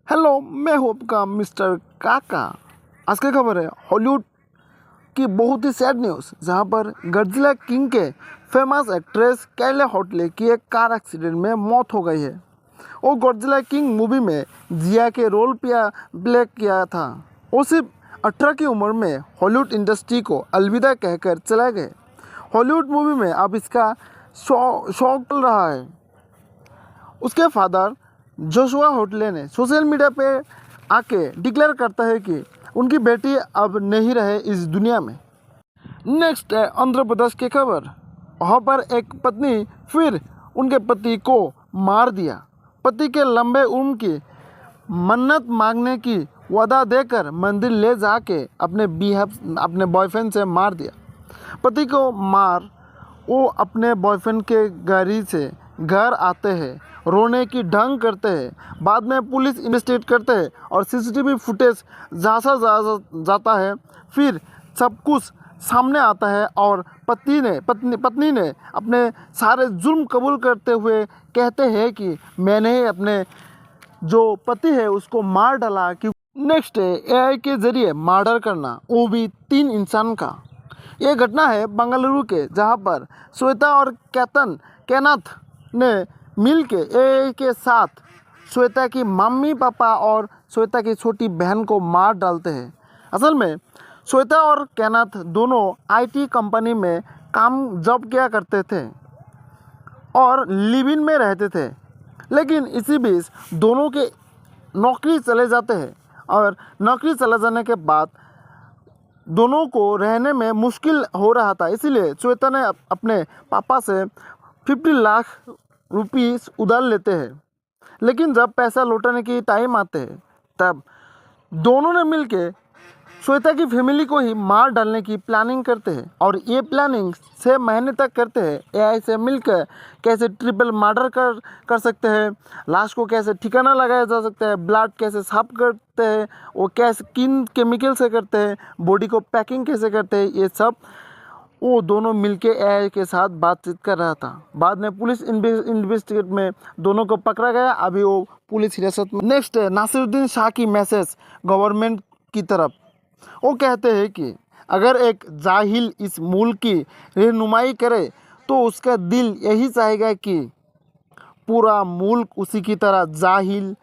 Hello, मैं हूं आपका मिस्टर काका। आज की खबर है हॉलीवुड की बहुत ही सैड न्यूज़, जहां पर गॉडजिला किंग के फेमस एक्ट्रेस कैले हॉटले की एक कार एक्सीडेंट में मौत हो गई है। वो गॉडजिला किंग मूवी में जिया के रोल प्ले किया था। वो सिर्फ 18 की उम्र में हॉलीवुड इंडस्ट्री को अलविदा कहकर चले गए। हॉलीवुड मूवी में अब इसका शौक चल रहा है। उसके फादर जोशुआ होटले ने सोशल मीडिया पे आके डिक्लेयर करता है कि उनकी बेटी अब नहीं रहे इस दुनिया में। नेक्स्ट है आंध्र प्रदेश की खबर। वहाँ पर एक पत्नी फिर उनके पति को मार दिया। पति के लंबे उम्र की मन्नत मांगने की वादा देकर मंदिर ले जाके अपने बॉयफ्रेंड से मार दिया। पति को मार वो अपने बॉयफ्रेंड के गाड़ी से घर आते हैं, रोने की ढंग करते हैं। बाद में पुलिस इन्वेस्टिगेट करते हैं और सीसीटीवी फुटेज जाता है। फिर सब कुछ सामने आता है और पत्नी ने अपने सारे जुर्म कबूल करते हुए कहते हैं कि मैंने अपने जो पति है उसको मार डाला। कि नेक्स्ट है एआई के ज़रिए मर्डर करना, वो भी 3 इंसान का। ये घटना है बेंगलुरु के, जहाँ पर श्वेता और केनाथ ने मिल के एआई के साथ श्वेता की मम्मी पापा और श्वेता की छोटी बहन को मार डालते हैं। असल में श्वेता और केनाथ दोनों आईटी कंपनी में जॉब किया करते थे और लिव इन में रहते थे, लेकिन इसी बीच दोनों के नौकरी चले जाते हैं और नौकरी चले जाने के बाद दोनों को रहने में मुश्किल हो रहा था। इसीलिए श्वेता ने अपने पापा से 50 लाख रुपीस उधार लेते हैं। लेकिन जब पैसा लौटाने की टाइम आते हैं तब दोनों ने मिलके श्वेता की फैमिली को ही मार डालने की प्लानिंग करते हैं और ये प्लानिंग 6 महीने तक करते हैं। एआई से मिलकर कैसे ट्रिपल मर्डर कर सकते हैं, लाश को कैसे ठिकाना लगाया जा सकता है, ब्लड कैसे साफ करते हैं, वो कैसे किन केमिकल से करते हैं, बॉडी को पैकिंग कैसे करते हैं, ये सब वो दोनों मिलके एआई के साथ बातचीत कर रहा था। बाद में पुलिस इन्वेस्टिगेट में दोनों को पकड़ा गया। अभी वो पुलिस हिरासत में। नेक्स्ट है नासिरुद्दीन शाह की मैसेज गवर्नमेंट की तरफ। वो कहते हैं कि अगर एक जाहिल इस मुल्क की रहनुमाई करे तो उसका दिल यही चाहेगा कि पूरा मुल्क उसी की तरह जाहिल,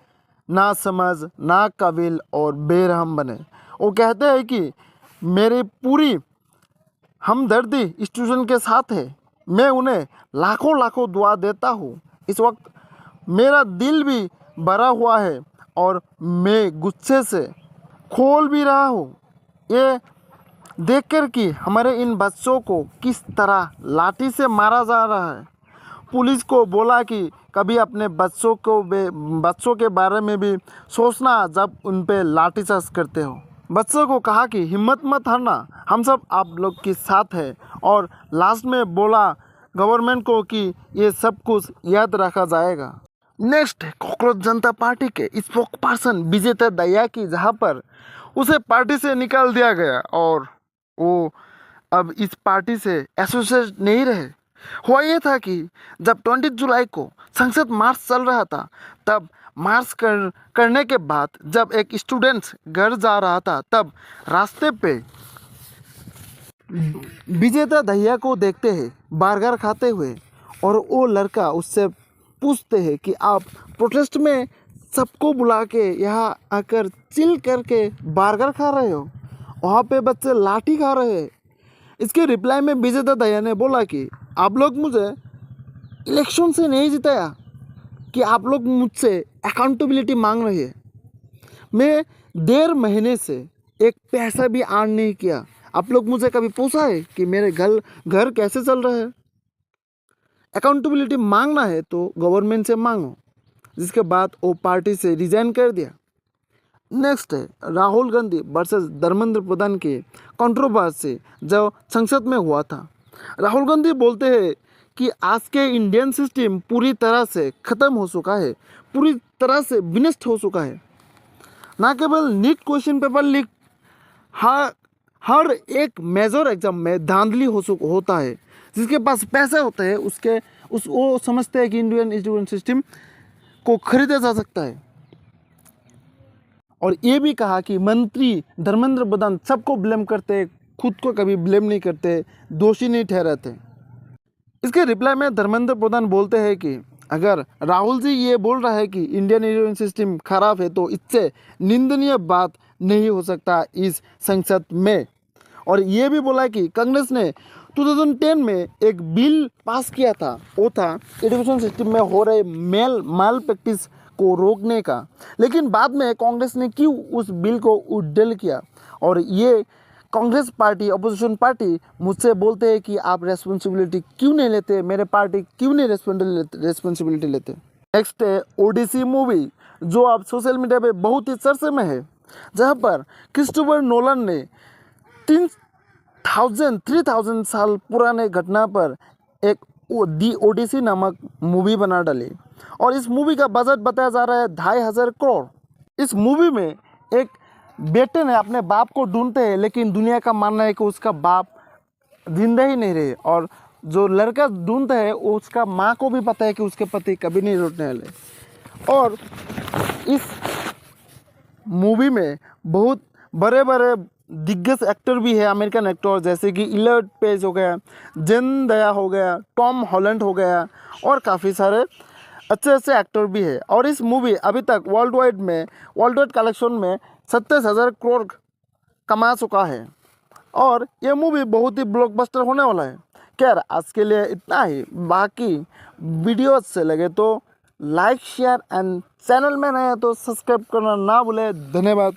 ना समझ, ना काबिल और बेरहम बने। वो कहते हैं कि मेरी पूरी हमदर्दी स्टूडेंट के साथ है। मैं उन्हें लाखों दुआ देता हूँ। इस वक्त मेरा दिल भी भरा हुआ है और मैं गुस्से से खोल भी रहा हूँ, ये देखकर कि हमारे इन बच्चों को किस तरह लाठी से मारा जा रहा है। पुलिस को बोला कि कभी अपने बच्चों के बारे में भी सोचना जब उन पे लाठीचार्ज करते हो। बच्चों को कहा कि हिम्मत मत हारना, हम सब आप लोग के साथ हैं। और लास्ट में बोला गवर्नमेंट को कि ये सब कुछ याद रखा जाएगा। नेक्स्ट कॉकरोच जनता पार्टी के स्पोक पर्सन विजेता दया की, जहाँ पर उसे पार्टी से निकाल दिया गया और वो अब इस पार्टी से एसोसिएट नहीं रहे। हुआ ये था कि जब 20 जुलाई को संसद मार्च चल रहा था, तब मार्च करने के बाद जब एक स्टूडेंट घर जा रहा था, तब रास्ते पे विजेता दहिया को देखते हैं बर्गर खाते हुए और वो लड़का उससे पूछते हैं कि आप प्रोटेस्ट में सबको बुला के यहाँ आकर चिल करके बर्गर खा रहे हो, वहाँ पे बच्चे लाठी खा रहे हैं। इसके रिप्लाई में विजेता दहिया ने बोला कि आप लोग मुझे इलेक्शन से नहीं जिताया कि आप लोग मुझसे अकाउंटेबिलिटी मांग रहे हैं। मैं 1.5 महीने से एक पैसा भी अर्न नहीं किया। आप लोग मुझे कभी पूछा है कि मेरे घर कैसे चल रहा है? अकाउंटेबिलिटी मांगना है तो गवर्नमेंट से मांगो। जिसके बाद वो पार्टी से रिजाइन कर दिया। नेक्स्ट है राहुल गांधी वर्सेस धर्मेंद्र प्रधान की कंट्रोवर्सी जो संसद में हुआ था। राहुल गांधी बोलते हैं कि आज के इंडियन सिस्टम पूरी तरह से ख़त्म हो चुका है, पूरी तरह से विनष्ट हो चुका है। ना केवल नीट क्वेश्चन पेपर लीक, हर एक मेजर एग्जाम में धांधली होता है। जिसके पास पैसा होता है वो समझते हैं कि इंडियन एजुकेशन सिस्टम को खरीदा जा सकता है। और ये भी कहा कि मंत्री धर्मेंद्र प्रधान सबको ब्लेम करते, खुद को कभी ब्लेम नहीं करते, दोषी नहीं ठहराते। इसके रिप्लाई में धर्मेंद्र प्रधान बोलते हैं कि अगर राहुल जी ये बोल रहा है कि इंडियन एजुकेशन सिस्टम खराब है तो इससे निंदनीय बात नहीं हो सकता इस संसद में। और ये भी बोला कि कांग्रेस ने 2010 में एक बिल पास किया था, वो था एजुकेशन सिस्टम में हो रहे माल प्रैक्टिस को रोकने का, लेकिन बाद में कांग्रेस ने क्यों उस बिल को विड्रॉल किया। और ये कांग्रेस पार्टी, अपोजिशन पार्टी मुझसे बोलते हैं कि आप रेस्पॉन्सिबिलिटी क्यों नहीं लेते, मेरे पार्टी क्यों नहीं रेस्पॉन्सिबिलिटी लेते। नेक्स्ट है ओडिसी मूवी, जो अब सोशल मीडिया पे बहुत ही चर्चे में है, जहाँ पर क्रिस्टोफर नोलन ने 3000 साल पुराने घटना पर एक दी ओडिसी नामक मूवी बना डाली। और इस मूवी का बजट बताया जा रहा है 2500 करोड़। इस मूवी में एक बेटे ने अपने बाप को ढूंढते हैं, लेकिन दुनिया का मानना है कि उसका बाप जिंदा ही नहीं रहे, और जो लड़का ढूंढता है उसका माँ को भी पता है कि उसके पति कभी नहीं लौटने वाले। और इस मूवी में बहुत बड़े बड़े दिग्गज एक्टर भी है, अमेरिकन एक्टर, जैसे कि इलियट पेज हो गया, जेंदाया हो गया, टॉम हॉलैंड हो गया, और काफ़ी सारे अच्छे एक्टर भी है। और इस मूवी अभी तक वर्ल्ड वाइड कलेक्शन में 27,000 करोड़ कमा चुका है, और ये मूवी बहुत ही ब्लॉकबस्टर होने वाला है। खैर आज के लिए इतना ही, बाकी वीडियो अच्छे लगे तो लाइक शेयर एंड चैनल में नए तो सब्सक्राइब करना ना भूले। धन्यवाद।